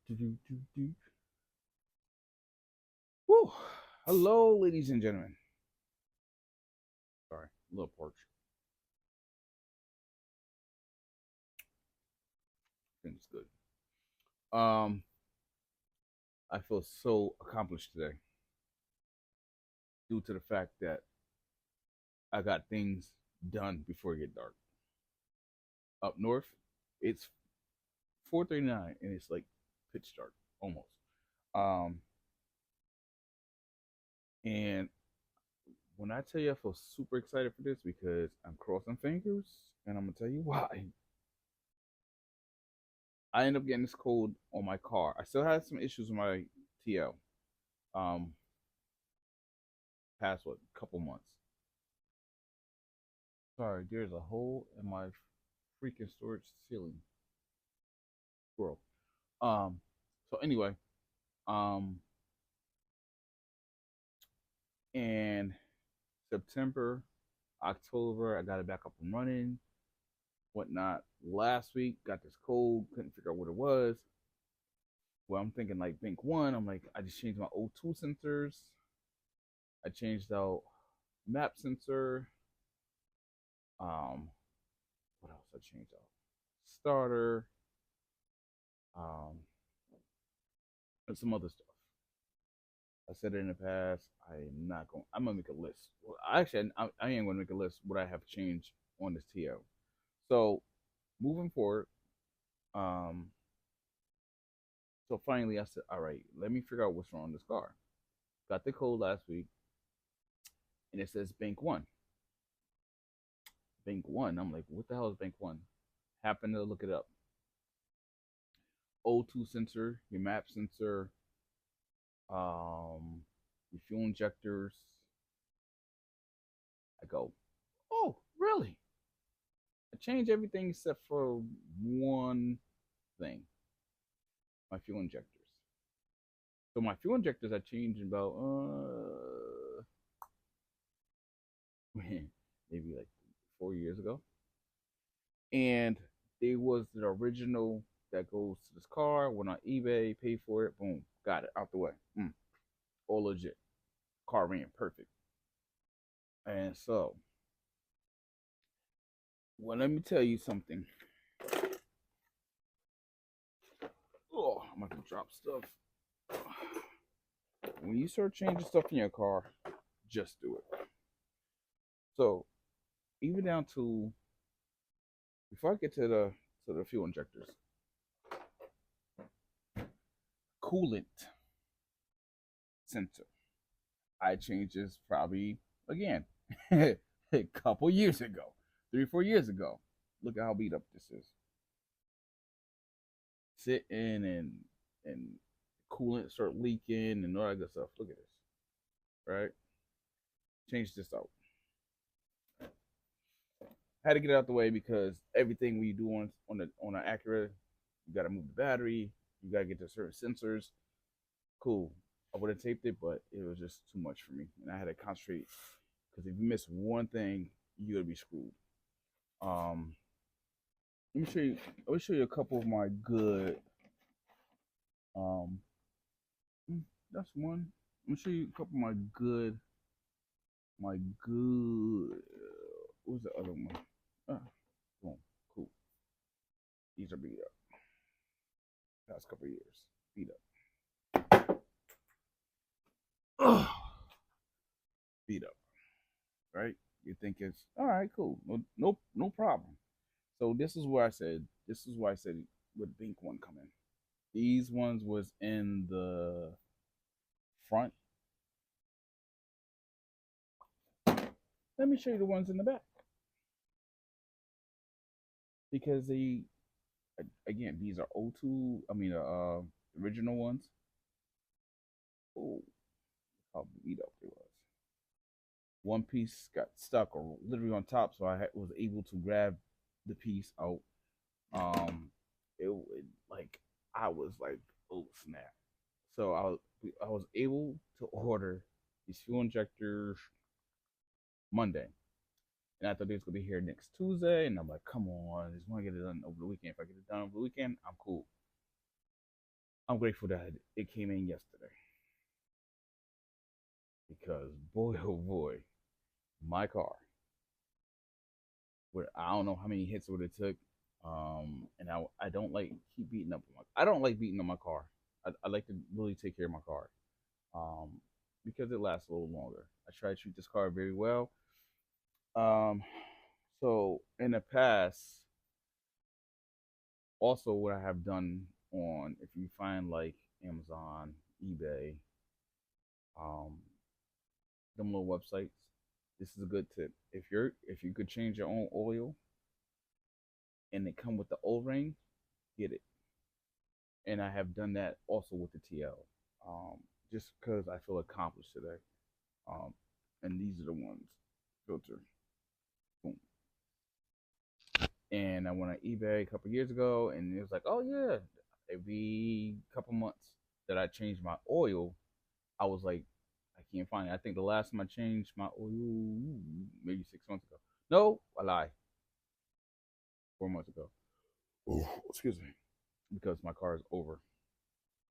Do. Woo. Hello, ladies and gentlemen. Sorry, a little porch. Things good. Um, I feel so accomplished today due to the fact that I got things done before it get dark. Up north, it's 4:39 and it's like pitch dark almost. Um, and when I tell you I feel super excited for this because I'm crossing fingers and I'm gonna tell you why. I end up getting this cold on my car. I still had some issues with my TL. Um, past what couple months. Sorry, there's a hole in my freaking storage ceiling. Squirrel. Um, so anyway, um, in September, October, I got it back up and running, whatnot. Last week, got this cold, couldn't figure out what it was. Well, I'm thinking like Bank One. I'm like, I just changed my O2 sensors. I changed out map sensor. Um, what else I changed out? Starter. Um, and some other stuff. I said it in the past. I'm not going. I'm gonna make a list. Well, actually, I am gonna make a list what I have changed on this TL. So moving forward, um, so finally I said, all right, let me figure out what's wrong with this car. Got the code last week, and it says Bank One. Bank One. I'm like, what the hell is Bank One? Happened to look it up. O2 sensor, your map sensor, your fuel injectors. I go, oh, really? I changed everything except for one thing, my fuel injectors. So my fuel injectors I changed about maybe like 4 years ago, and they was the original that goes to this car. Went on eBay, paid for it, boom, got it out the way. All legit. Car ran perfect. And so, well, let me tell you something. Oh, I'm about to drop stuff. When you start changing stuff in your car, just do it. So, even down to before I get to the fuel injectors, coolant sensor. I changed this probably again a couple years ago, 3 or 4 years ago. Look at how beat up this is. Sitting and coolant start leaking and all that good stuff. Look at this, right? Change this out. Had to get it out the way because everything we do on an Acura, you got to move the battery, you got to get to certain sensors. Cool. I would have taped it, but it was just too much for me, and I had to concentrate because if you miss one thing, you're gonna be screwed. Um, let me show you. Let me show you a couple of my good. Um, that's one. Let me show you a couple of my good. My good. What was the other one? Ah, boom, cool. These are beat up. Past couple of years, beat up. Beat up. Right? You think it's all right, cool, no problem. So this is where I said. This is why I said with Bink One coming. These ones was in the front. Let me show you the ones in the back because they again these are O2. I mean, original ones. Oh, how beat up it was. One piece got stuck or literally on top, so was able to grab the piece out. Um, it like I was like, oh snap! So I was able to order these fuel injectors Monday. And I thought they was gonna be here next Tuesday, and I'm like, come on, I just want to get it done over the weekend. If I get it done over the weekend, I'm cool. I'm grateful that it came in yesterday because boy, oh boy, my car. I don't know how many hits it would have took. And I don't like keep beating up. I don't like beating on my car. I like to really take care of my car. Um, because it lasts a little longer. I try to treat this car very well. Um, so in the past, also what I have done on if you find like Amazon, eBay, um, them little websites, this is a good tip. If you could change your own oil and it come with the O ring, get it. And I have done that also with the TL. Just because I feel accomplished today. Um, and these are the ones filter. Boom. And I went on eBay a couple years ago, and it was like, oh yeah, every couple months that I changed my oil, I was like, I can't find it. I think the last time I changed my oil, maybe 6 months ago. No, I lie, 4 months ago. Oh, excuse me, because my car is over.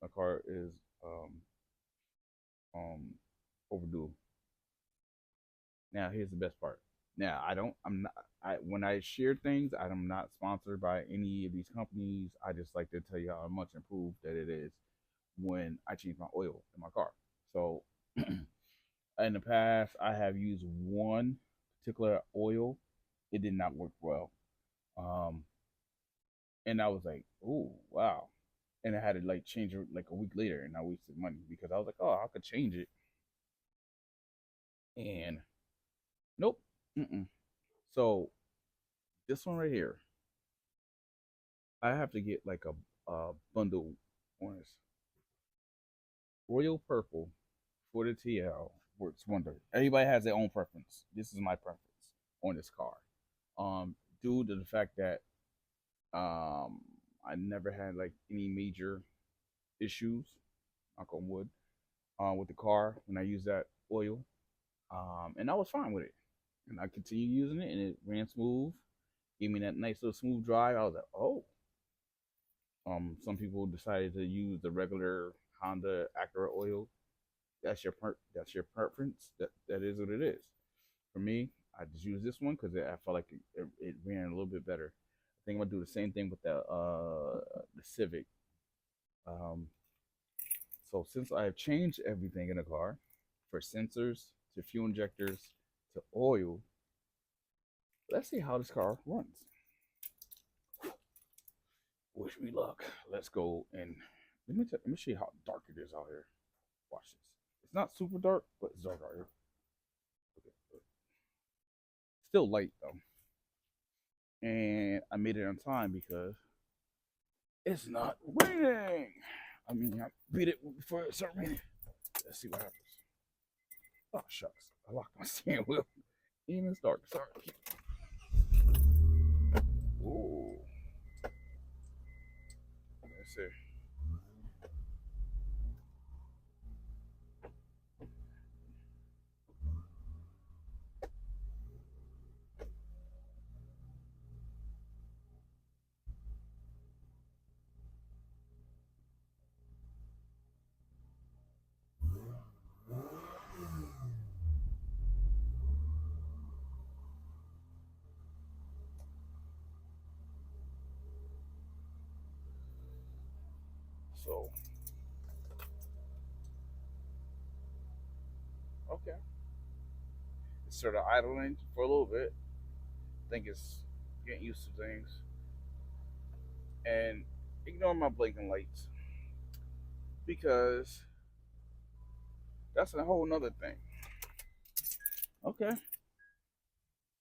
My car is um um overdue. Now here's the best part. Now I don't. I'm not. I when I share things, I'm not sponsored by any of these companies. I just like to tell you how much improved that it is when I change my oil in my car. So in the past, I have used one particular oil. It did not work well, um, and I was like, "Oh wow!" And I had to like change it like a week later, and I wasted money because I was like, "Oh, I could change it," and nope. Mm-mm. So this one right here, I have to get like a bundle on this. Royal Purple for the TL works wonder. Everybody has their own preference. This is my preference on this car. Due to the fact that I never had like any major issues, knock on wood, with the car when I used that oil. And I was fine with it. And I continued using it and it ran smooth, gave me that nice little smooth drive. I was like, oh, some people decided to use the regular Honda Acura oil. That's your preference. That is what it is. For me, I just use this one because I felt like it ran a little bit better. I think I'm gonna do the same thing with the Civic. Um, so since I have changed everything in the car, for sensors to fuel injectors to oil, let's see how this car runs. Wish me luck. Let's go and let me show you how dark it is out here. Watch this. It's not super dark, but it's dark out here. Okay. Still light though, and I made it on time because it's not raining. I mean, I beat it before it started raining. Let's see what happens. Oh shucks, I locked my steering wheel. Even it's dark. Sorry. Ooh. Let's see. So, okay. It's sort of idling for a little bit. I think it's getting used to things. And ignore my blinking lights because that's a whole nother thing. Okay.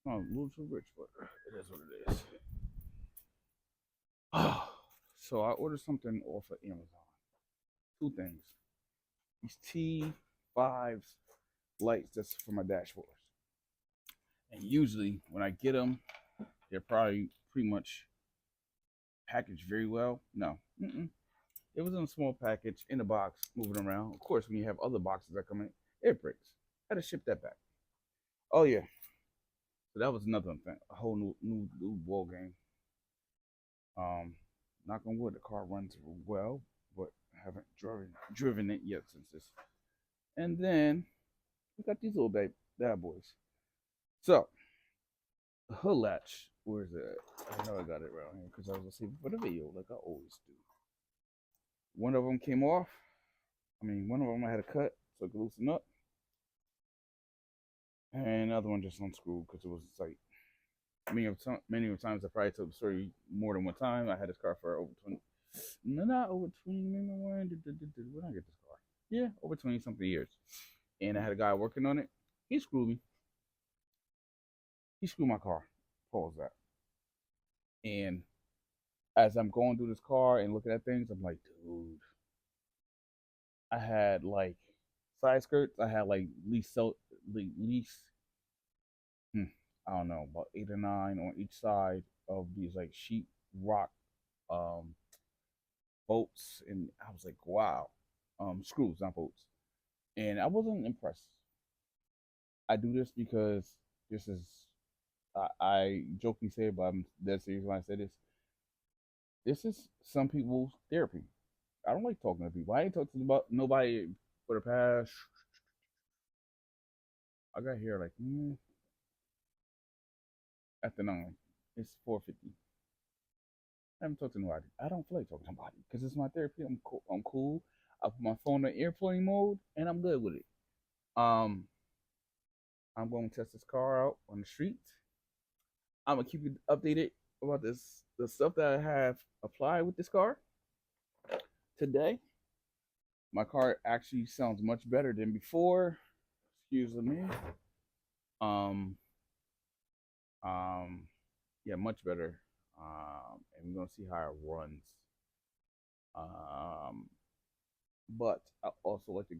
Oh, a little too rich, but it is what it is. So I ordered something off of Amazon. Two things. These T5s lights that's for my dashboards. And usually when I get them, they're probably pretty much packaged very well. No, it was in a small package in a box, moving around. Of course, when you have other boxes that come in, it breaks. I had to ship that back. Oh yeah, so that was another thing, a whole new ball game. Um, knock on wood, the car runs well, but Haven't driven it yet since this. And then we got these little bad boys. So the hood latch, where is it? I know I got it around here because I was saving for the video like I always do. One of them came off. One of them I had to cut so it could loosen up. And the other one just unscrewed because it was tight. Many of times I probably told the story more than one time. I had this car for over 20. No, not over 20. Maybe when did I get this car? Yeah, over 20 something years. And I had a guy working on it. He screwed me. He screwed my car. Pause that. And as I'm going through this car and looking at things, I'm like, dude. I had like side skirts. I had like least I don't know, about 8 or 9 on each side of these like sheet rock um bolts, and I was like, wow, screws, not bolts, and I wasn't impressed. I do this because this is I jokingly say, but I'm dead serious when I say this. This is some people's therapy. I don't like talking to people. I ain't talked about nobody for the past. I got here like after 9. It's 4:50. I haven't talked to nobody. I don't feel like talking to nobody because it's my therapy. I'm cool. I'm cool. I put my phone in airplane mode and I'm good with it. Um, I'm going to test this car out on the street. I'm gonna keep you updated about the stuff that I have applied with this car today. My car actually sounds much better than before. Excuse me. Um, yeah, much better. And we're gonna see how it runs. Um, but I also like to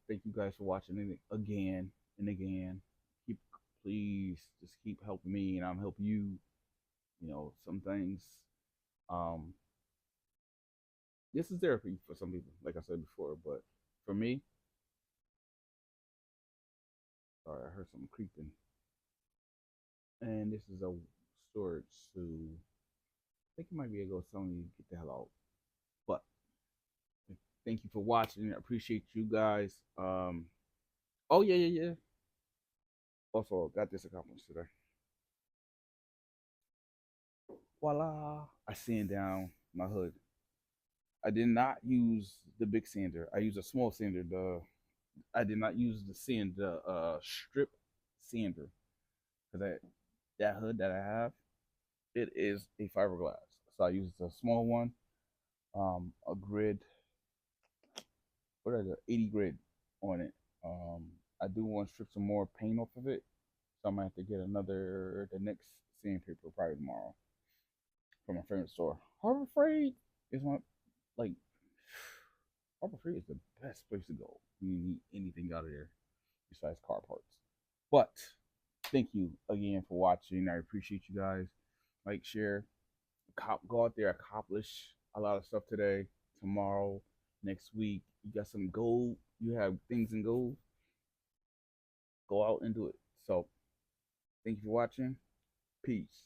thank you guys for watching it again and again. Keep Please just keep helping me, and I'm help you. Some things. Um, this is therapy for some people, like I said before, but for me, sorry, I heard something creeping. And this is a storage, so I think it might be a go telling you get the hell out. But thank you for watching. I appreciate you guys. Oh yeah. Also got this accomplished today. Voila! I sand down my hood. I did not use the big sander. I used a small sander. I did not use the strip sander because that hood that I have, it is a fiberglass. So I used a small one, a grid, what is it, 80 grid on it. I do want to strip some more paint off of it, so I might have to get the next sandpaper probably tomorrow from my favorite store. Harbor Freight is like Harbor Freight is the best place to go when you need anything out of there besides car parts. But thank you again for watching. I appreciate you guys. Like, share, go out there, accomplish a lot of stuff today, tomorrow, next week. You got some goal. You have things in goal. Go out and do it. So, thank you for watching. Peace.